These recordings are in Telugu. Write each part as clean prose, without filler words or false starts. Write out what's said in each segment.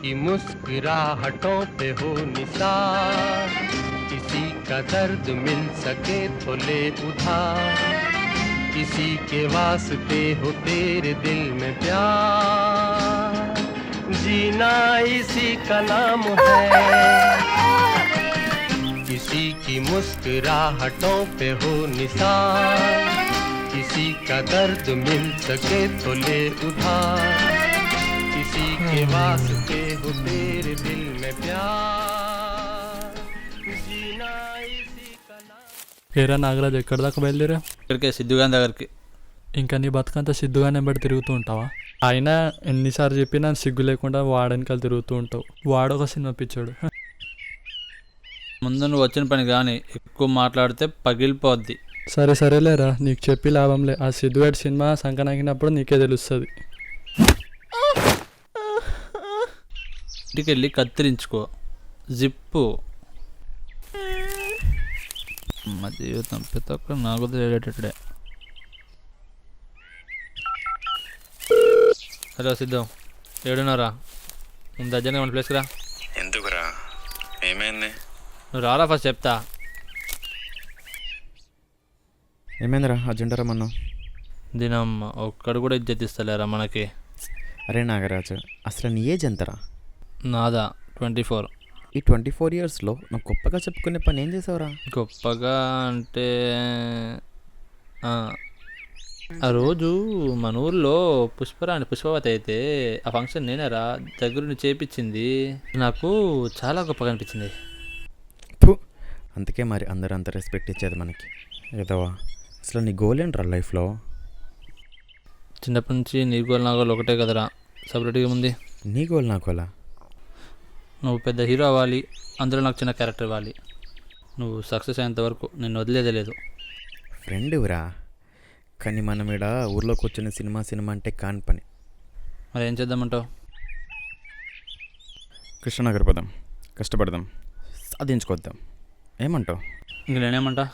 की मुस्कुराहटों पे हो निसार, किसी का दर्द मिल सके तो ले उधार, किसी के वास्ते हो तेरे दिल में प्यार, जीना इसी का नाम है। किसी की मुस्कुराहटों पे हो निसार, किसी का दर्द मिल सके तो ले उधार, किसी के वास्ते हो तेरे दिल में प्यार, जीना इसी का नाम। ఏరా నాగరాజు ఎక్కడి దాకా బయలుదేరా? ఇక్కడికే సిద్ధుగాని దగ్గరికి. ఇంకా నీ బతుకంతా సిద్ధుగానే బట్టి తిరుగుతూ ఉంటావా? అయినా ఎన్నిసార్లు చెప్పినా సిగ్గు లేకుండా వాడెనకాల తిరుగుతూ ఉంటావు. వాడొక సినిమా పిచ్చాడు. ముందు నువ్వు వచ్చిన పని కానీ ఎక్కువ మాట్లాడితే పగిలిపోద్ది. సరే సరేలేరా, నీకు చెప్పి లాభంలే. ఆ సిద్ధుగాడి సినిమా సంకనాకినప్పుడు నీకే తెలుస్తుంది. ఇంటికి వెళ్ళి కత్తిరించుకో. జిప్పు మా జీవితం ప్రతి ఒక్కరు నాకు తెలియటట్టుడే. హలో సిద్ధం, ఏడున్నారా? ముందు అర్జెంట్గా మన ప్లేస్కి రా. ఎందుకురా, ఏమైంది? నువ్వు రారా, ఫస్ట్ చెప్తా. ఏమైందిరా అర్జెంట్ రమ్మన్నావు? దినం ఒక్కడు కూడా ఇజ్జత్ ఇస్తలేరా మనకి. అరే నాగరాజు, అసలు నీ ఏజ్ ఎంతరా? నాదా 24. ఈ 24 ఇయర్స్లో నువ్వు గొప్పగా చెప్పుకునే పని ఏం చేసావురా? గొప్పగా అంటే ఆ రోజు మన ఊర్లో పుష్పరాణి పుష్పవతి అయితే ఆ ఫంక్షన్ నేనేరా దగ్గరుండి చేపించింది. నాకు చాలా గొప్పగా అనిపించింది. అందుకే మరి అందరూ అంత రెస్పెక్ట్ ఇచ్చేది మనకి. ఏదోవా, అసలు నీ గోల్ ఏంట్రా లైఫ్లో? చిన్నప్పటి నుంచి నీ గోల్ నా గోల్ ఒకటే కదరా, సపరేట్గా ఉంది. నీ గోల్ నా గోలా? నువ్వు పెద్ద హీరో అవ్వాలి, అందులో నాకు చిన్న క్యారెక్టర్ ఇవ్వాలి. నువ్వు సక్సెస్ అయ్యేంత వరకు నేను వదిలేదే లేదు. ఫ్రెండ్ ఊరా, కానీ మనం ఇక్కడ ఊర్లోకి వచ్చిన సినిమా అంటే కాని పని. మరి ఏం చేద్దామంటావు? కృష్ణనగర్ పోదాం, కష్టపడదాం, సాధించుకొద్దాం. ఏమంటావు? ఇంక నేనేమంటా?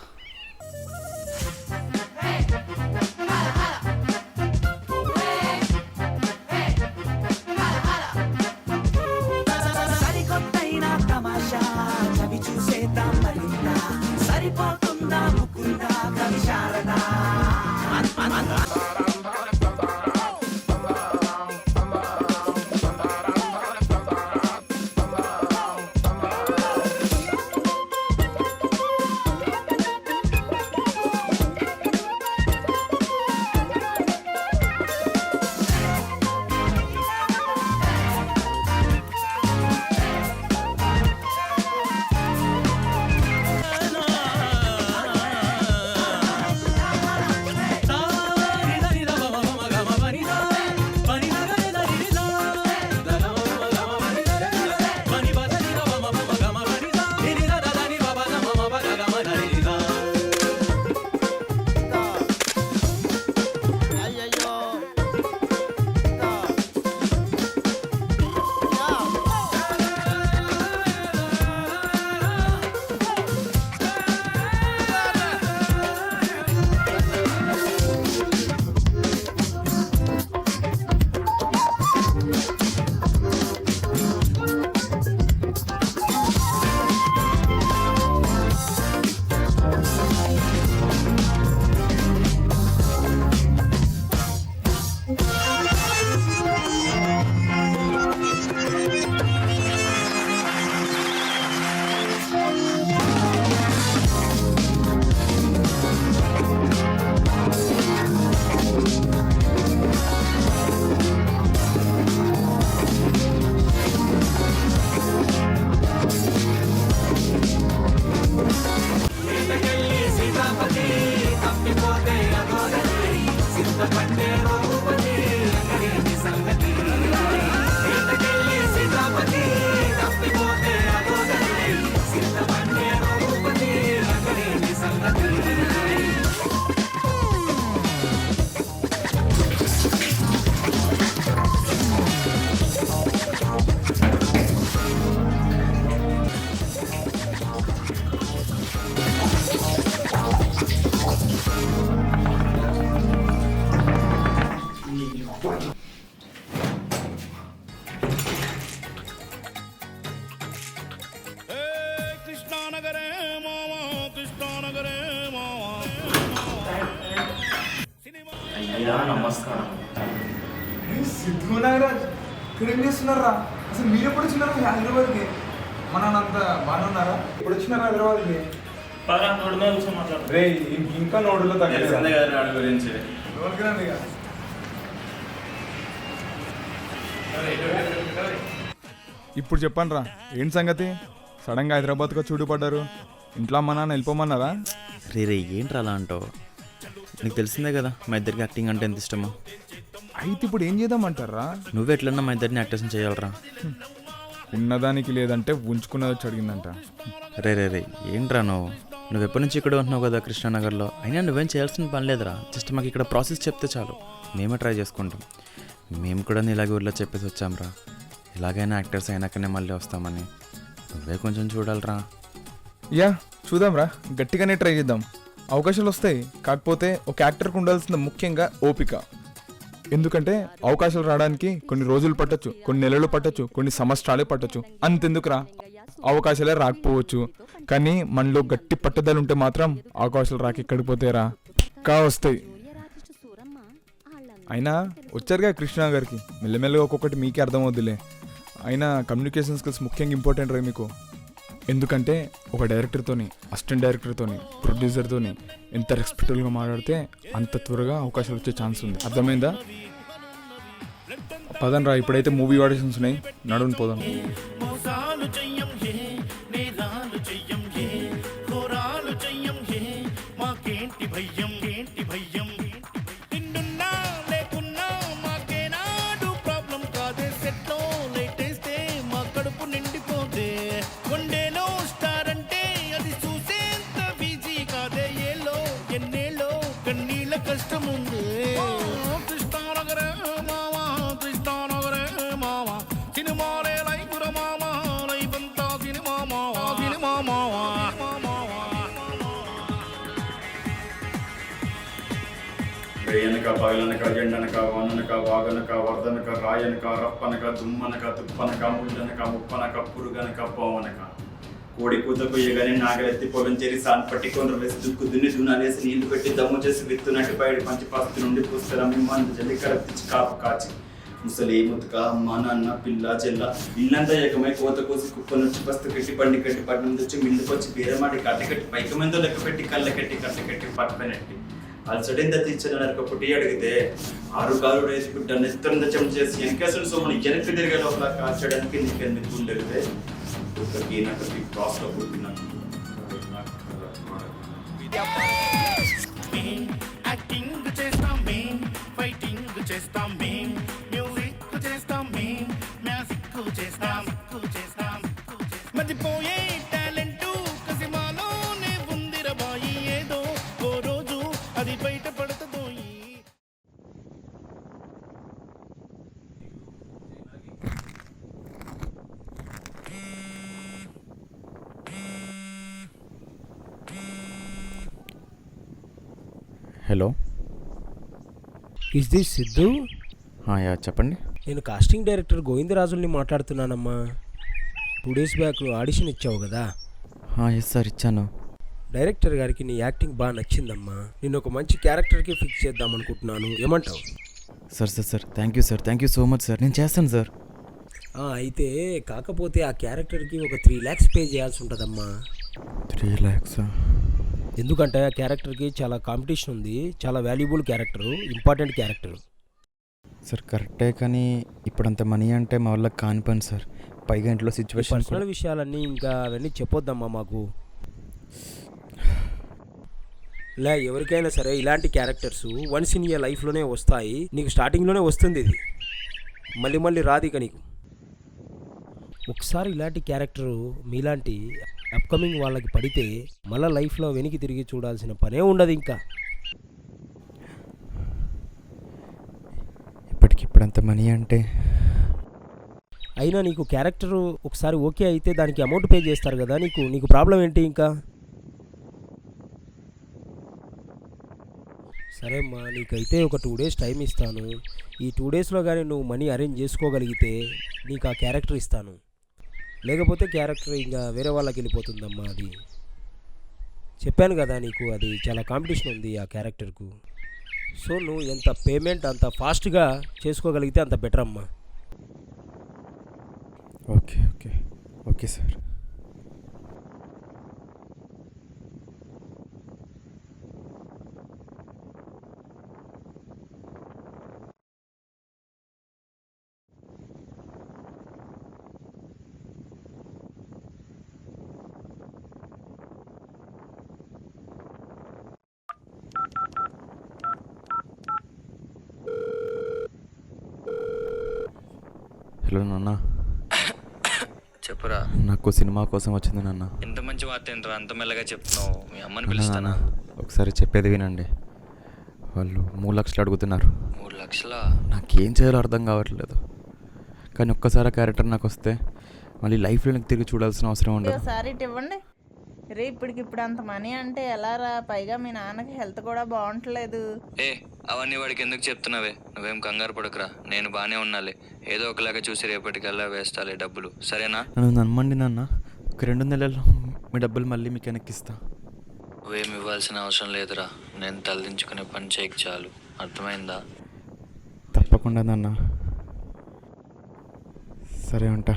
అయ్యా నమస్కారం. సిద్ధు నాగరాజ్ ఇక్కడ ఏం చేస్తున్నారా? అసలు మీరు ఎప్పుడు వచ్చినారు హైదరాబాద్కి? మన అంత బాగానే ఉన్నారా? ఎప్పుడు వచ్చినారు హైదరాబాద్కి? రే ఇంకా నోడులో తెలిసిందే కదా వాడి గురించి. ఎవరికిరండి ఇక ఇప్పుడు చెప్పండి రా, ఏంటి సంగతి? సడన్గా హైదరాబాద్కి చూడుపడ్డారు. ఇంట్లో అమ్మ నాన్న వెళ్ళిపోమన్నారా? రే ఏంట్రా అలా అంటావు? నీకు తెలిసిందే కదా మా ఇద్దరికి యాక్టింగ్ అంటే ఎంత ఇష్టమో. అయితే ఇప్పుడు ఏం చేద్దామంటారా? నువ్వు ఎట్లన్నా మా ఇద్దరిని యాక్టర్స్ని చేయాలరా. ఉన్నదానికి లేదంటే ఉంచుకున్నది వచ్చి అడిగిందంట. రే ఏంట్రా నువ్వు ఎప్పటి నుంచి ఇక్కడ ఉంటున్నావు కదా కృష్ణానగర్లో. అయినా నువ్వేం చేయాల్సిన పని లేదురా. జస్ట్ మాకు ఇక్కడ ప్రాసెస్ చెప్తే చాలు, మేమే ట్రై చేసుకుంటాం. మేము కూడా ఇలాగే ఊళ్ళో చెప్పేసి వచ్చాంరా, ఇలాగైనా యాక్టర్స్ అయినాకనే మళ్ళీ వస్తామని. నువ్వే కొంచెం చూడాలరా. యా చూద్దాం రా, గట్టిగానే ట్రై చేద్దాం. అవకాశాలు వస్తాయి. కాకపోతే ఒక యాక్టర్కి ఉండాల్సిన ముఖ్యంగా ఓపిక. ఎందుకంటే అవకాశాలు రావడానికి కొన్ని రోజులు పట్టొచ్చు, కొన్ని నెలలు పట్టొచ్చు, కొన్ని సంవత్సరాలే పట్టొచ్చు. అంతెందుకురా, అవకాశాలే రాకపోవచ్చు. కానీ మనలో గట్టి పట్టుదల ఉంటే మాత్రం అవకాశాలు రాక ఎక్కడికి పోతాయిరా, కా వస్తాయి. అయినా వచ్చారుగా కృష్ణానగర్కి, మెల్లమెల్లగా ఒక్కొక్కటి మీకే అర్థమవుద్దిలే. అయినా కమ్యూనికేషన్ స్కిల్స్ ముఖ్యంగా ఇంపార్టెంట్ రా మీకు. ఎందుకంటే ఒక డైరెక్టర్తోని, అసిస్టెంట్ డైరెక్టర్తోని, ప్రొడ్యూసర్తోని ఎంత రెస్పెక్టబుల్గా మాట్లాడితే అంత త్వరగా అవకాశాలు వచ్చే ఛాన్స్ ఉంది. అర్థమైందా? పదం రా, ఇప్పుడైతే మూవీ ఆడిషన్స్ ఉన్నాయి, నడుని పోదాం. రేయనక పగలనక ఎండనక వాననక వాగనక వరదనక రాయనక రప్పనక దుమ్మనక తుప్పనక ముళ్ళనక ముప్పనక పురుగనక పోవనక కోడి కూతకు ఎగని నాగలెత్తి పొలం చేరి సాన్ పట్టికొని వేసి దుక్కు దున్ని దునాలేసి నీళ్లు పెట్టి దమ్ము చేసి విత్తునట్టు బయట పంచి పాస్తు నుండి పుస్తకం మందు జల్లి కరప్పించి కాపు కాచి ముసలి ముతక అమ్మ నాన్న పిల్ల చెల్ల ఇల్లంతా ఏకమై కోత కోసి కుప్ప నుంచి పస్తు కట్టి పండి కట్టి పట్నం తెచ్చి మిల్లుకొచ్చి బీరమాటి కట్టి కట్టి పైకమందో లెక్క పెట్టి కళ్ళ కట్టి కట్ట కట్టి పట్టుకునట్టి అలసడింద తీర్చడానికి పుట్టి అడిగితే 6 కాలు రేసి బిడ్డ నెత్తంద చెం చేసి వెనకేసిన సోమని వెనక్కి తిరిగే లోపల కాల్చడానికి నీకెందుకు ఉండేదే ఒక్కకి నాకు క్రాస్లో పుట్టిన యాక్టింగ్ చేస్తాం మేం, ఫైటింగ్ చేస్తాం మేం, మ్యూజిక్ చేస్తాం మేం, మ్యాజిక్ చేస్తాం మర్చిపోయే టాలెంటు కసిమాలోనే ఉందిరబాయి ఏదో ఓ రోజు అది బయట పడుతుందోయి. Hello, is this Siddhu? Yeah చెప్పండి. నేను కాస్టింగ్ డైరెక్టర్ గోవిందరాజుల్ని మాట్లాడుతున్నానమ్మా. 2 days బ్యాక్ ఆడిషన్ ఇచ్చావు కదా. ఎస్ సార్, ఇచ్చాను. డైరెక్టర్ గారికి నీ యాక్టింగ్ బాగా నచ్చిందమ్మా. నేను ఒక మంచి క్యారెక్టర్కి ఫిక్స్ చేద్దాం అనుకుంటున్నాను, ఏమంటావు? Sir thank you so much sir. నేను చేస్తాను సార్. అయితే కాకపోతే ఆ క్యారెక్టర్కి ఒక 3 lakhs పే చేయాల్సి ఉంటుందమ్మా. 3 lakhs? ఎందుకంటే ఆ క్యారెక్టర్కి చాలా కాంపిటీషన్ ఉంది, చాలా valuable character, important character. Sir కరెక్టే, కానీ ఇప్పుడంత మనీ అంటే మా వాళ్ళకి కాని పని సార్. పైగా ఇంట్లో సిచ్యువేషన్, పర్సనల్ విషయాలన్నీ ఇంకా అవన్నీ చెప్పొద్దమ్మా మాకు. ఎవరికైనా సరే ఇలాంటి క్యారెక్టర్స్ వన్స్ ఇన్ ఇయర్ లైఫ్లోనే వస్తాయి. నీకు స్టార్టింగ్లోనే వస్తుంది ఇది, మళ్ళీ రాదు ఇక నీకు. ఒకసారి ఇలాంటి క్యారెక్టరు మీలాంటి అప్కమింగ్ వాళ్ళకి పడితే మళ్ళీ లైఫ్లో వెనక్కి తిరిగి చూడాల్సిన పనే ఉండదు ఇంకా. ఇప్పటికిప్పుడంత మనీ అంటే. అయినా నీకు క్యారెక్టరు ఒకసారి ఓకే అయితే దానికి అమౌంట్ పే చేస్తారు కదా, నీకు ప్రాబ్లం ఏంటి ఇంకా? సరే అమ్మా, నీకైతే ఒక 2 days టైం ఇస్తాను. ఈ 2 daysలో కానీ నువ్వు మనీ అరేంజ్ చేసుకోగలిగితే నీకు ఆ క్యారెక్టర్ ఇస్తాను. లేకపోతే క్యారెక్టర్ ఇంకా వేరే వాళ్ళకి వెళ్ళిపోతుందమ్మా. అది చెప్పాను కదా నీకు, అది చాలా కాంపిటీషన్ ఉంది ఆ క్యారెక్టర్కు. సో నువ్వు ఎంత పేమెంట్ అంత ఫాస్ట్గా చేసుకోగలిగితే అంత బెటర్ అమ్మా. Okay okay okay sir. Hello నాన్న, చెప్పురా. నాకు సినిమా కోసం వచ్చింది నాన్న. ఎంత మంచి వార్త ఏంట్రా అంత మెల్లగా చెప్తున్నావు? మీ అమ్మని నాన్న, పిలుస్తానా? ఒకసారి చెప్పేది వినండి. వాళ్ళు 3 లక్షలు అడుగుతున్నారు. 3 లక్షల? నాకేం చేయాలో అర్థం కావట్లేదు. కానీ ఒక్కసారి క్యారెక్టర్ నాకు వస్తే మళ్ళీ లైఫ్లో నాకు తిరిగి చూడాల్సిన అవసరం ఉండదు. ఒకసారి ఇటు ఇవ్వండి. రే ఇప్పటికిప్పుడు అంత మనీ అంటే ఎలా రా? పైగా మీ నాన్నకి హెల్త్ కూడా బాగుంటలేదు. ఏ అవన్నీ వాడికి ఎందుకు చెప్తున్నావే? నువ్వేం కంగారు పడకురా, నేను బాగానే ఉన్నాలే. ఏదో ఒకలాగా చూసి రేపటికల్లా వేస్తాలే డబ్బులు, సరేనా? నన్ను నమ్మండి నాన్న, ఒక 2 నెలల్లో మీ డబ్బులు మళ్ళీ మీకు వెనక్కిస్తా. నువ్వేం ఇవ్వాల్సిన అవసరం లేదురా, నేను తలదించుకునే పని చేయకు చాలు, అర్థమైందా? తప్పకుండా నాన్న. సరే ఉంటా.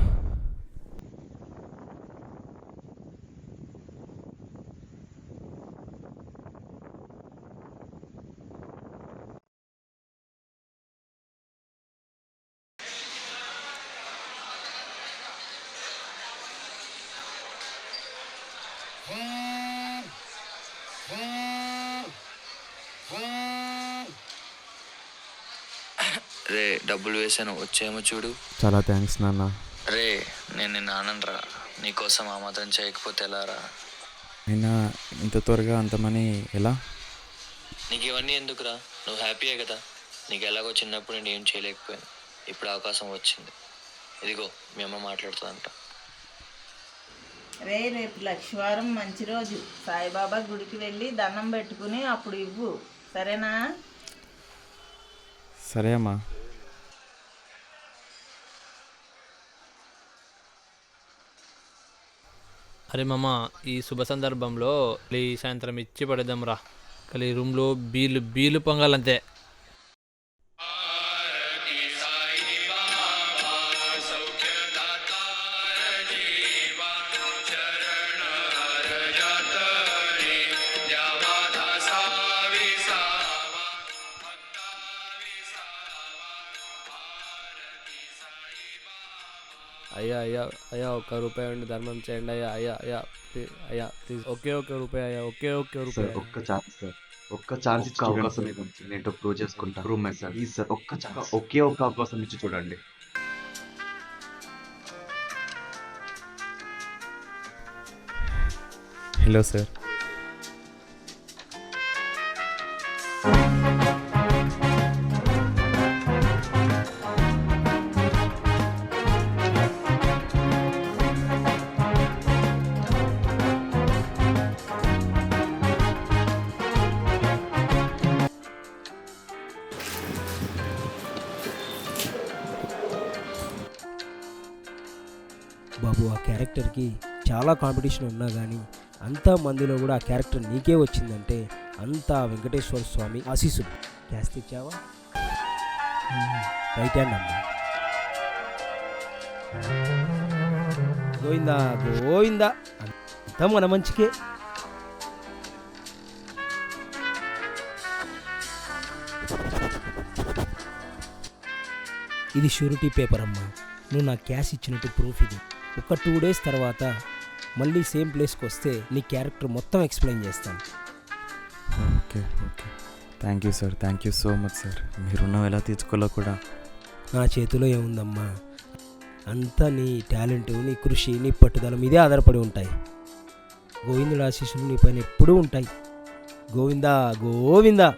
రే డబ్బులు వేసాను, వచ్చేమో చూడు. చాలా థ్యాంక్స్ నాన్న. రే నేను నిన్న ఆనందరా, నీకోసం ఆ మాత్రం చేయకపోతే ఎలా రా? అయినా ఇంత త్వరగా అంత మనీ ఎలా? నీకు ఇవన్నీ ఎందుకురా? నువ్వు హ్యాపీయే కదా. నీకు ఎలాగో చిన్నప్పుడు నేను ఏం చేయలేకపోయాను, ఇప్పుడు అవకాశం వచ్చింది. ఇదిగో మీ అమ్మ మాట్లాడుతుందంట. రే రేపు లక్షవారం మంచి రోజు, సాయిబాబా గుడికి వెళ్ళి దండం పెట్టుకుని అప్పుడు ఇవ్వు, సరేనా? సరే అమ్మా. అరే మామ, ఈ శుభ సందర్భంలో ఈ సాయంత్రం ఇచ్చి పడేద్దాం రా. కానీ ఈ రూమ్లో బీలు పొంగాలంతే. అయ్యా అయ్యా అయ్యా, 1 రూపాయి ఉండి ధర్మం చేయండి అయ్యా. అయ్యా అయ్యా అయ్యా ప్లీజ్, ఒకే రూపాయి అయ్యా, ఒకే రూపాయి. ఒక్క ఛాన్స్ సార్, ఒక్క ఛాన్స్ ఇచ్చే అవకాశం ఇవ్వండి. నేను ప్రూవ్ చేసుకుంటా. Prove my sir, please sir, ఒక్క ఛాన్స్, ఒకే ఒక్క అవకాశం ఇచ్చి చూడండి. Hello sir. బాబు, ఆ క్యారెక్టర్కి చాలా కాంపిటీషన్ ఉన్నా కానీ అంతా మందిలో కూడా ఆ క్యారెక్టర్ నీకే వచ్చిందంటే అంతా వెంకటేశ్వర స్వామి ఆశీస్సులు. క్యాష్ తెచ్చావా? రైట్ హ్యాండ్ అమ్మా. గోవిందా గోవిందా, అంతా మన మంచికే. ఇది షూరిటీ పేపర్ అమ్మా. నువ్వు నా క్యాష్ ఇచ్చినట్టు ప్రూఫ్ ఇది. ఒక 2 డేస్ తర్వాత మళ్ళీ సేమ్ ప్లేస్కి వస్తే నీ క్యారెక్టర్ మొత్తం ఎక్స్ప్లెయిన్ చేస్తాను. Okay okay, thank you sir, thank you so much sir. మీ రుణం ఎలా తీర్చుకోవాలో కూడా నా చేతిలో ఏముందమ్మా, అంతా నీ టాలెంట్, నీ కృషి, నీ పట్టుదల మీదే ఆధారపడి ఉంటాయి. గోవిందుడు ఆశీస్సులు నీ పైన ఎప్పుడూ ఉంటాయి. గోవిందా గోవిందా.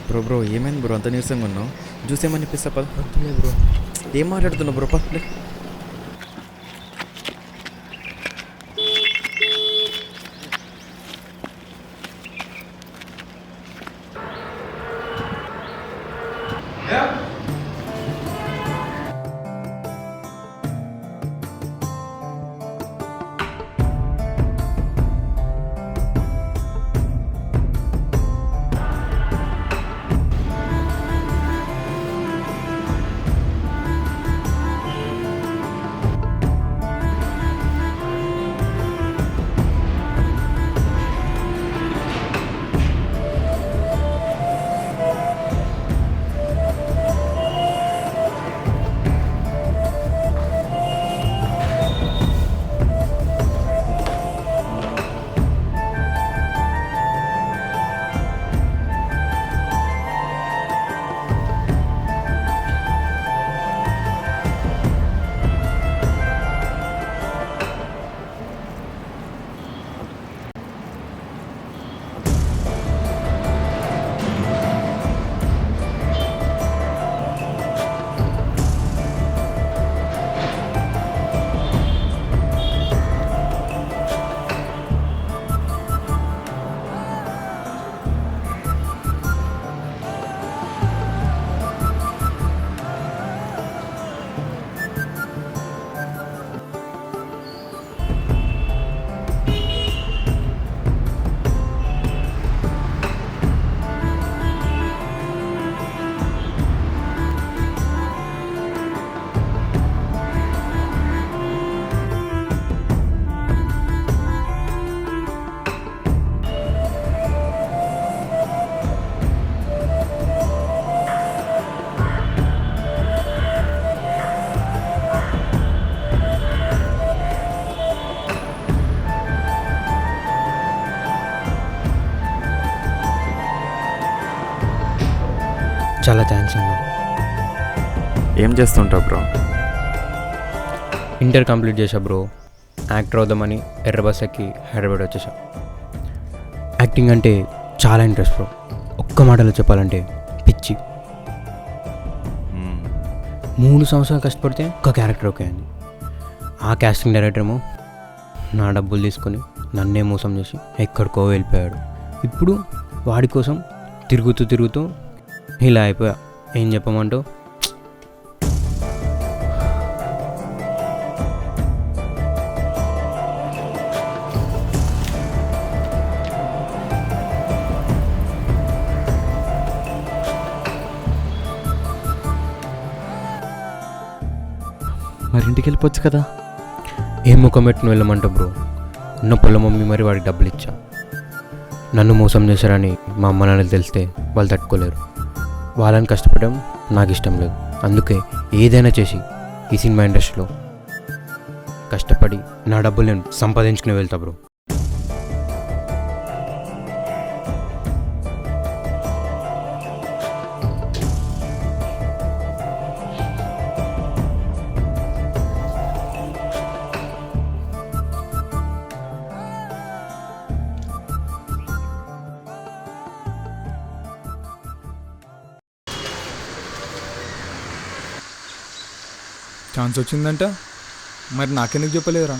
బ్రో బ్రో ఏమైంది బ్రో అంత నీరసంగా ఉన్నావు? జ్యూస్ ఏమని ఇప్పిస్తా పద. వద్దులే బ్రో. ఏం మాట్లాడుతున్నావు బ్రో పద. చాలా థ్యాంక్స్ అన్న. ఏం చేస్తుంటావు బ్రో? ఇంటర్ కంప్లీట్ చేసా బ్రో. యాక్టర్ అవుదామని ఎర్ర బస్ ఎక్కి హైదరాబాద్ వచ్చేసా. యాక్టింగ్ అంటే చాలా ఇంట్రెస్ట్ బ్రో. ఒక్క మాటలో చెప్పాలంటే పిచ్చి. 3 సంవత్సరాలు కష్టపడితే ఒక క్యారెక్టర్ ఓకే అయింది. ఆ కాస్టింగ్ డైరెక్టర్ ఏమో నా డబ్బులు తీసుకొని నన్నే మోసం చేసి ఎక్కడికో వెళ్ళిపోయాడు. ఇప్పుడు వాడి కోసం తిరుగుతూ ఇలా అయిపోయా. ఏం చెప్పమంటావు? మరి ఇంటికి వెళ్ళిపోవచ్చు కదా. ఏం ముఖం పెట్టుకుని వెళ్ళమంటావు బ్రో? ఉన్న పొలం మమ్మీ మరి వాడికి డబ్బులు ఇచ్చా. నన్ను మోసం చేశారని మా అమ్మ నాన్నలు తెలిస్తే వాళ్ళు తట్టుకోలేరు. వాళ్ళని కష్టపడడం నాకు ఇష్టం లేదు. అందుకే ఏదైనా చేసి ఈ సినిమా ఇండస్ట్రీలో కష్టపడి నా డబ్బులు నేను సంపాదించుకుని వెళ్తా బ్రో. ఛాన్స్ వచ్చిందంట, మరి నాకెందుకు చెప్పలేదురా?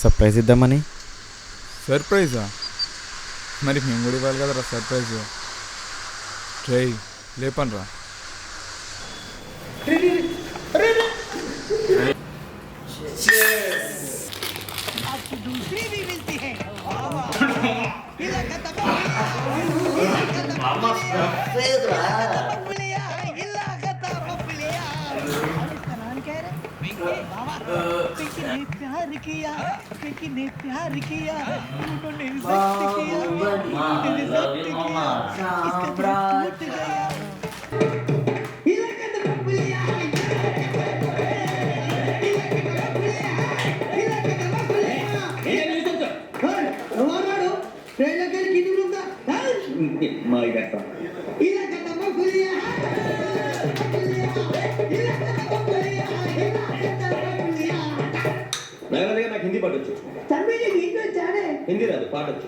సర్ప్రైజ్ ఇద్దామని. సర్ప్రైజా? మరి మేము కూడా ఇవ్వాలి కదరా సర్ప్రైజ్. ట్రై లేపనరా. నాకు హిందీ పాటొచ్చు. హిందీ రాదు, పాటొచ్చు.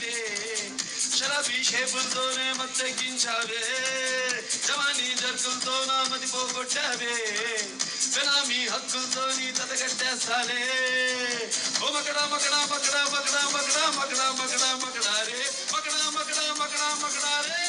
చేసావే శరాబీ షేపులతోనే మత్తెక్కించావే జవానీ జర్కులతో నా మతి పోగొట్టావే బెనామీ హక్కులతో నీ తతగట్టేస్తాలే ఓ మకడా మకడా మకడా మకడా మకడా మకడా మకడా మకడా రే మకడా మకడా మకడా మకడా రే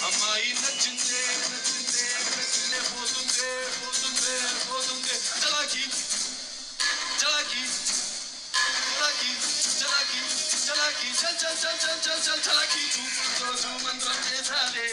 అమ్మాయి నచ్చిందే నచ్చిందే నచ్చిందే పోతుందే పోతుందే పోతుందే చలాకి చలాకి చలాకి చలాకి చలాకి చల్ చల్ చల్ చల్ చల్ చల్ చలాకి చూపుతో మంత్రం చేసాలే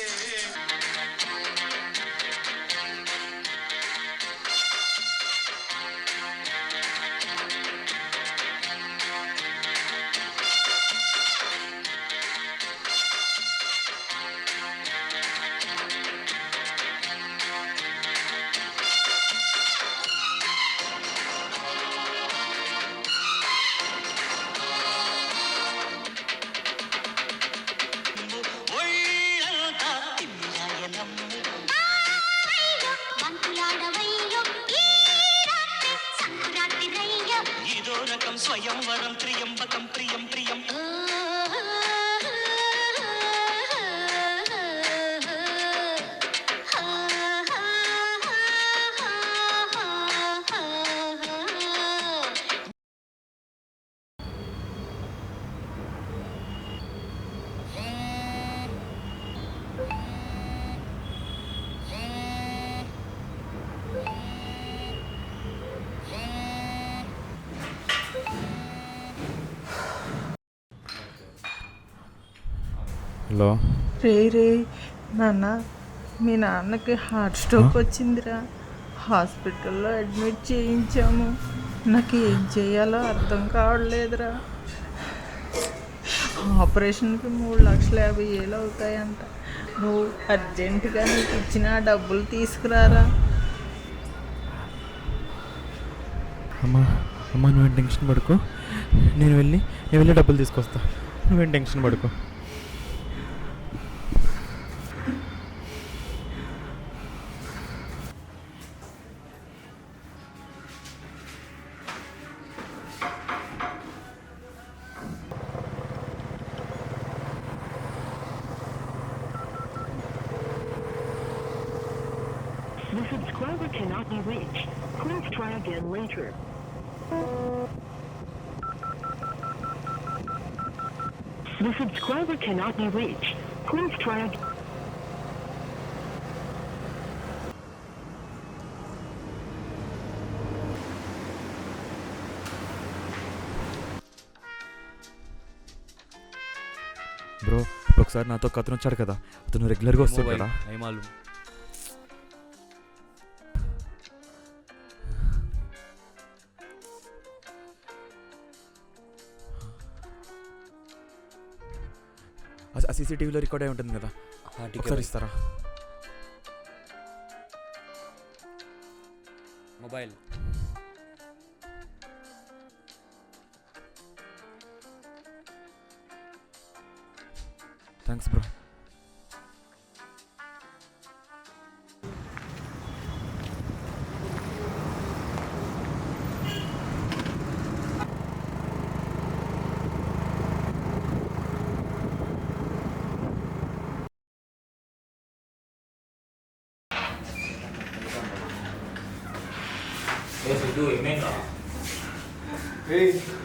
ఇదో రకం స్వయంవరం త్రియంబకం ప్రియం ప్రియం హలో రే నాన్న, మీ నాన్నకి హార్ట్ స్ట్రోక్ వచ్చిందిరా. హాస్పిటల్లో అడ్మిట్ చేయించాము. నాకు ఏం చేయాలో అర్థం కావట్లేదురా. ఆపరేషన్కి 3,50,000 అవుతాయంట. నువ్వు అర్జెంటుగా నీకు ఇచ్చిన డబ్బులు తీసుకురారా. అమ్మా అమ్మా నువ్వేం టెన్షన్ పడుకో, నేను వెళ్ళి డబ్బులు తీసుకొస్తా. నువ్వేం టెన్షన్ పడుకో. The subscriber cannot be reached. Please try again later. The subscriber cannot be reached. Please try again. Bro ఒకసారి నాతో ఒక అతను వచ్చాడు కదా, అతను రెగ్యులర్గా వస్తాడు కదా. ఆ సీసీటీవీలో రికార్డ్ అయి ఉంటుంది కదా, ఒకసారి ఇస్తారా? Mobile thanks bro.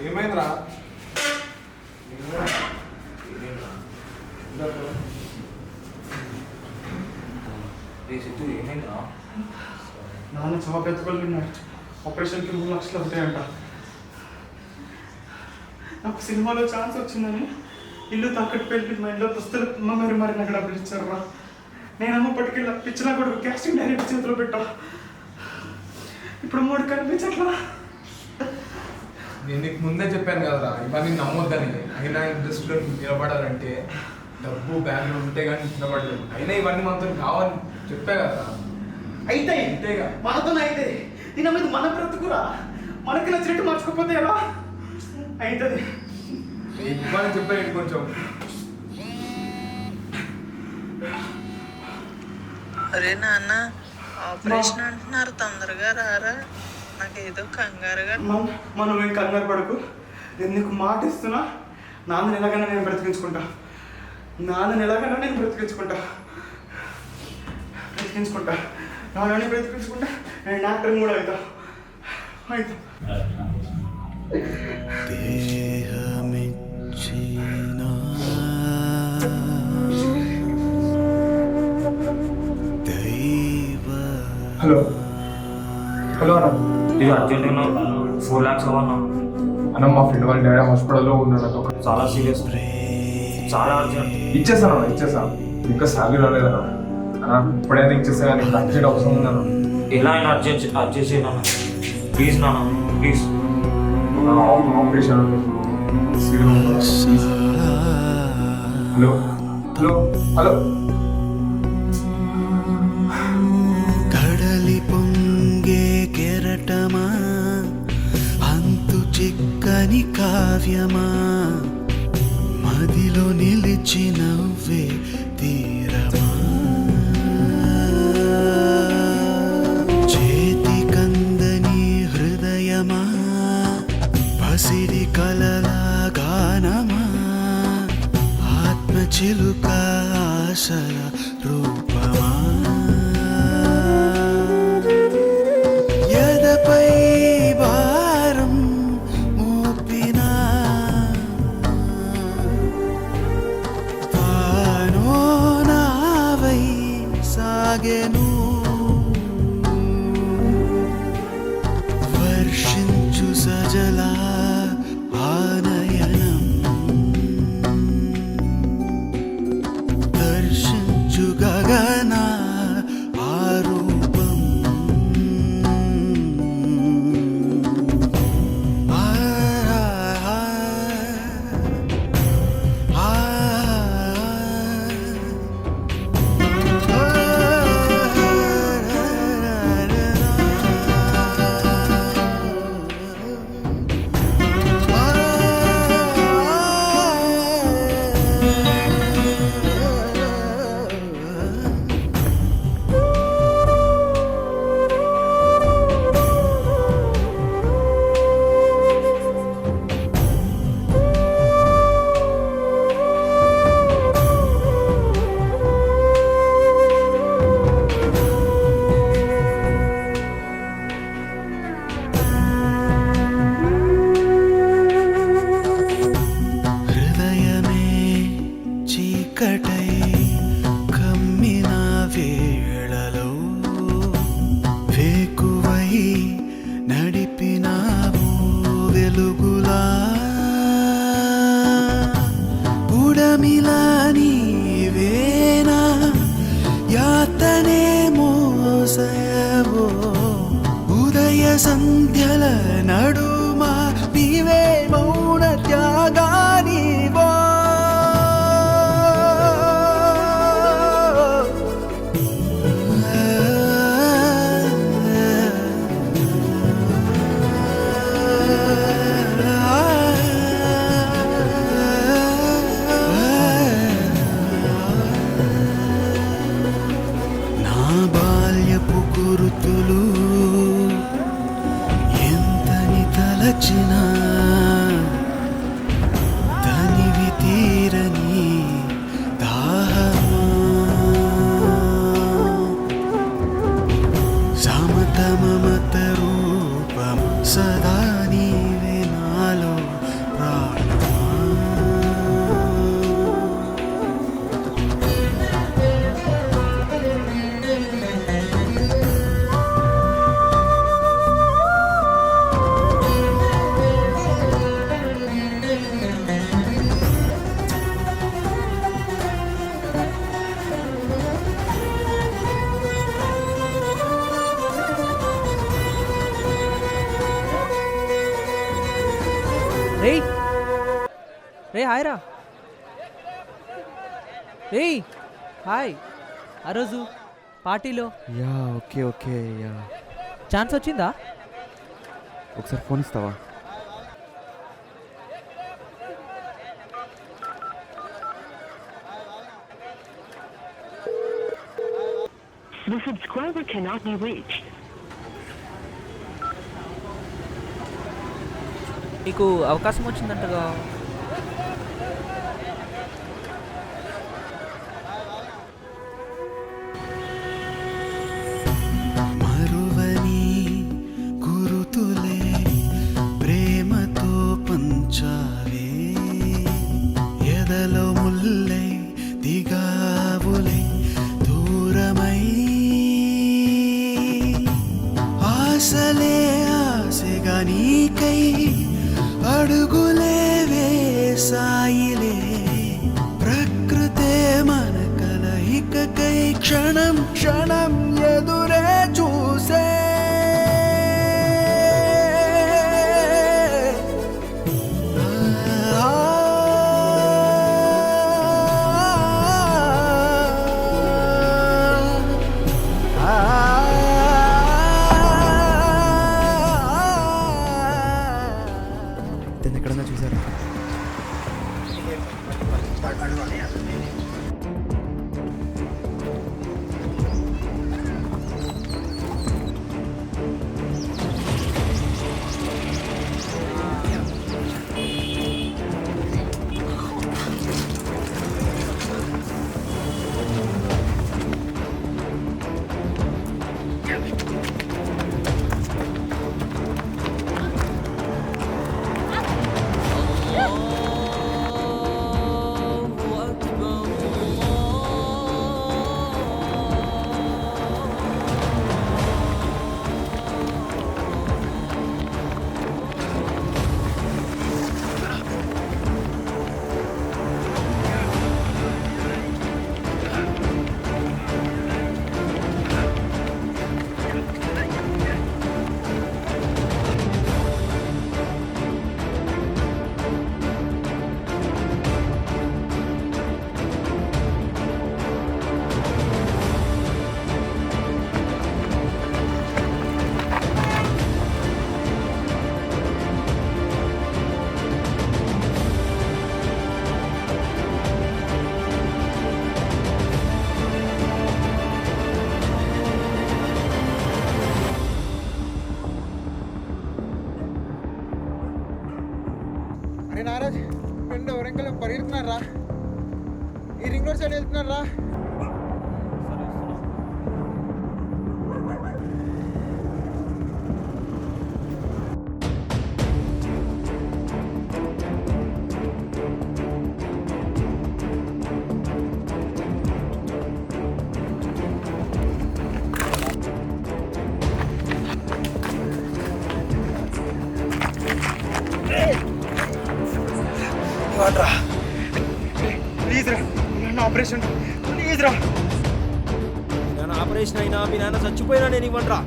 ఏమైందిరా? నాన్న చాలా పెద్దగలుగున్నాడు. ఆపరేషన్కి 3,00,000 అవుతాయంట. నాకు సినిమాలో ఛాన్స్ వచ్చిందని ఇల్లు తాకట్టు పెట్టి మా ఇంట్లో పుస్తలు మరి నాకు డబ్బులు ఇచ్చారా. నేనమ్మ పట్టుకెళ్ళా పిచ్చినా కూడా క్యాస్టింగ్ డైరెక్ట్ చేతిలో పెట్టా. ఇప్పుడు 3 కనిపించట్లా. నేను నీకు ముందే చెప్పాను కదరా ఇవన్నీ నమ్మొద్దని. అయినా ఇండస్ట్రీలో నిలబడాలంటే డబ్బు బ్యాగ్లో ఉంటే కానీ నిలబడలేదు. అయినా ఇవన్నీ మనతో కావాలని చెప్పా కదా. అయితే ఇంతేగా మనతో అయితే దీని మీద మన బ్రతుకురా. మనకి నచ్చినట్టు మార్చుకోకపోతే ఎలా అవుతుంది? ఇవ్వని చెప్పాను కొంచెం. అరే నాన్న, ఆపరేషన్ అంటున్నారు, తొందరగా రారా, నాకేదో కంగారుగా. మనం ఏం కంగారు పడకు, నేను నీకు మాట ఇస్తున్నా, నాన్నని ఎలాగైనా నేను బ్రతికించుకుంటా, నాన్నని బ్రతికించుకుంటా, నాన్నని బ్రతికించుకుంటా, నేను డాక్టర్ కూడా అవుతా. హలో హలో అన్న, ఇది అర్జెంటుగా 4 lakhs అవ్వన్నా. అన్న మా ఫ్రెండ్ వాళ్ళ డాడీ హాస్పిటల్లో ఉన్నాడు, చాలా సీరియస్, చాలా అర్జెంట్. ఇచ్చేసాను ఇంకా సాలరీ రాలేదన్న. అన్న ఇప్పుడైనా ఇచ్చేసా, నీకు అర్జెంట్ అవసరం ఉందన్న. ఎలా అయినా అర్జెంట్ చేసేనా ప్లీజ్ నాన్న, please. Operation hello hello hello కడలి పొంగే కెరటమా, అంతు చిక్కని కావ్యమా, మదిలో నిలిచి నవ్వే తీరమా, చేతి కందని హృదయమా, పసిడి కలల గానమా, ఆత్మ చిలుక ఆశల రూపమా, ఎదపై భారం మోపినా, తానో నావై సాగెను, వర్షించు సజలా ఆనయనం, దర్శించు గగన ఆరూపం, హృదయమే చీకటై కమ్మిన వేళలో, వేకువై నడిపినావు వెలుగులా, ఉడమిలా నీవేనా యాతనే మోసవో, ఉదయ సంధ్యల నడుమ నీవే మౌన త్యాగానివో, నా బాల్యపు గురుతులు ఎంతని తలచినా, తనివి తీరని దాహమా, సమత మమత రూపం సదా నీవే నాలో ప్రాణమా. రే హాయ్ రా, రే హాయ్. ఆ రోజు పార్టీలో యా ఓకే యా ఛాన్స్ వచ్చిందా? ఒకసారి ఫోన్ ఇస్తావా? The subscriber cannot be reached. నీకు అవకాశం వచ్చిందంటగా. మరువని గురుతులే ప్రేమతో పంచావే ఎదలో ముల్లై దిగావులై దూరమై ఆశలే ఆశగా నీకై అడుగులే వేసాయిలే ప్రకృతే మన కలయికకై క్షణం క్షణం ఎదురే చూసే ఎక్కడన్నా చూసారా? అరే నారాజ్ ఫ్రెండ్ ఎవరెంకల్ పరిగెడుతున్నారా? ఈ రింగ్ రోడ్ సైడ్ వెళ్తున్నారా? ప్లీజ్ రా, నాన్న ఆపరేషన్ ప్లీజ్ రా. నాన్న ఆపరేషన్ అయినా మీ నాన్న చచ్చిపోయినా నేను ఇవ్వను రా.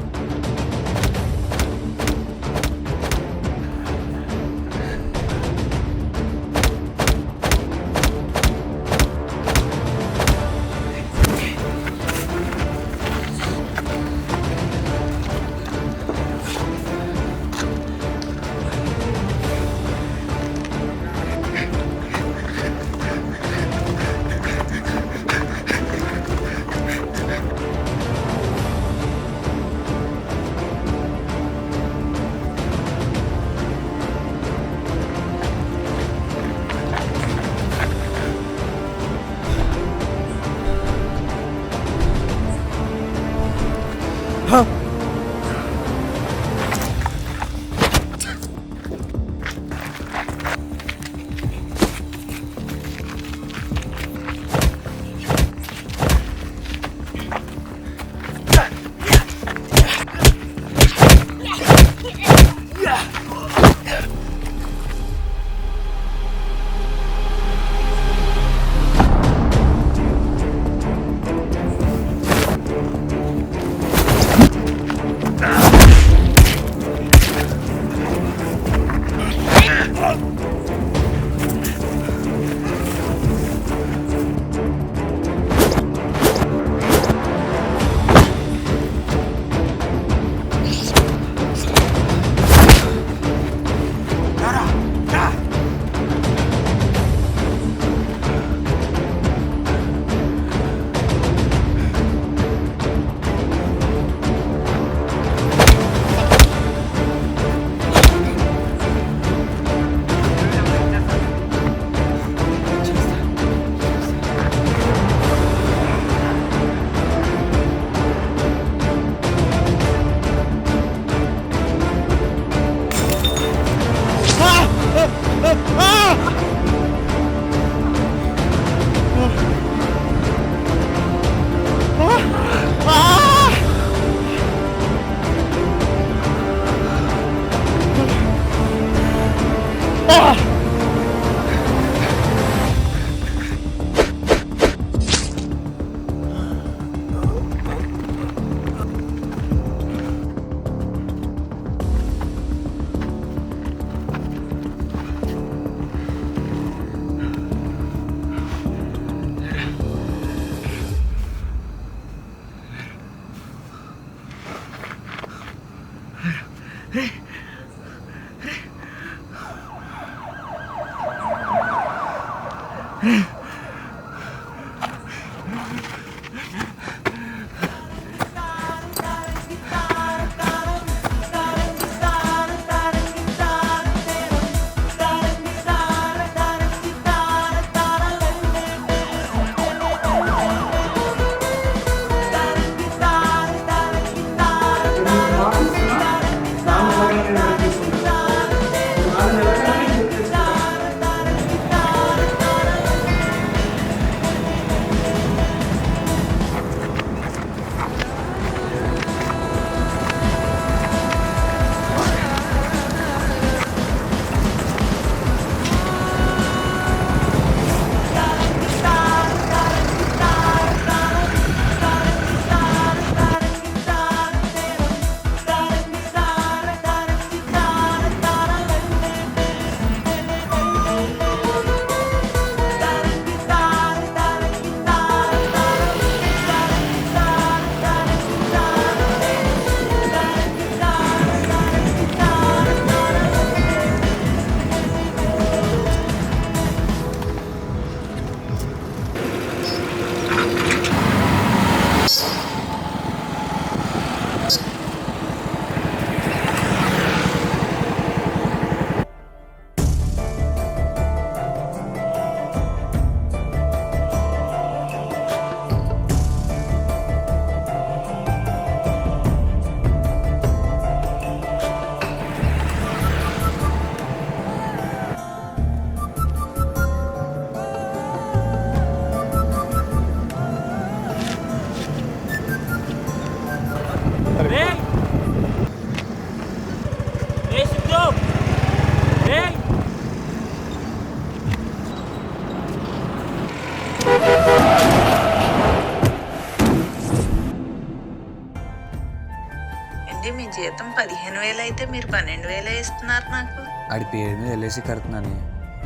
మీ జీతం 15,000 అయితే మీరు 12,000 ఇస్తున్నారు నాకు. ఆడి పేరు మీద వెళ్ళేసి కడుతున్నాను.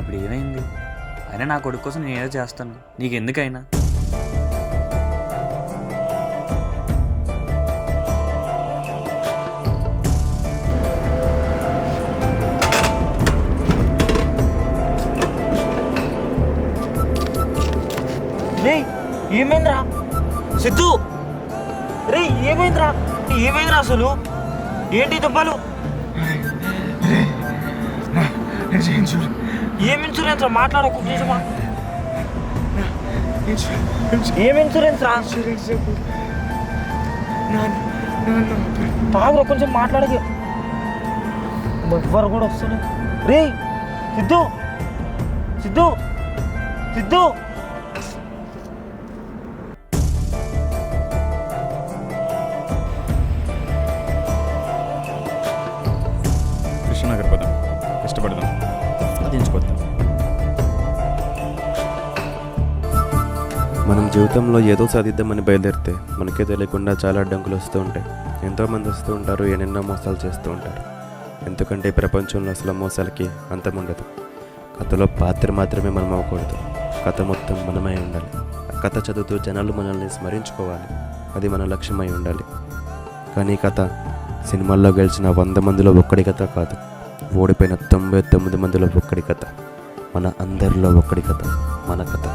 ఇప్పుడు ఏమైంది? అయినా నా కొడుకు కోసం నేను ఏదో చేస్తాను, నీకెందుకైనా. ఏమైందిరా సిద్ధు? రే ఏమైందిరా అసలు? ఏంటి దెబ్బలు? ఏం ఇన్సూరెన్స్ రా? మాట్లాడకు నిజమా? ఏం ఇన్సూరెన్స్ రా? తాగురా, కొంచెం మాట్లాడక. ఎవ్వరు కూడా వస్తుంది. రే సిద్ధు సిద్ధు సిద్ధు కృష్ణనగర్ పదం, ఇష్టపడదాం, సాధించుకోద్దాం. మనం జీవితంలో ఏదో సాధిద్దామని బయలుదేరితే మనకే తెలియకుండా చాలా అడ్డంకులు వస్తూ ఉంటాయి. ఎంతోమంది వస్తూ ఉంటారు, ఎన్నెన్నో మోసాలు చేస్తూ ఉంటారు. ఎందుకంటే ఈ ప్రపంచంలో అసలు మోసాలకి అంతం ఉండదు. కథలో పాత్ర మాత్రమే మనం అవ్వకూడదు, కథ మొత్తం మనమై ఉండాలి. ఆ కథ చదువుతూ జనాలు మనల్ని స్మరించుకోవాలి, అది మన లక్ష్యమై ఉండాలి. కానీ ఈ కథ సినిమాల్లో గెలిచిన 100 మందిలో ఒక్కడి కథ కాదు, ఓడిపోయిన 99 మందిలో ఒక్కడి కథ, మన అందరిలో ఒక్కడి కథ, మన కథ.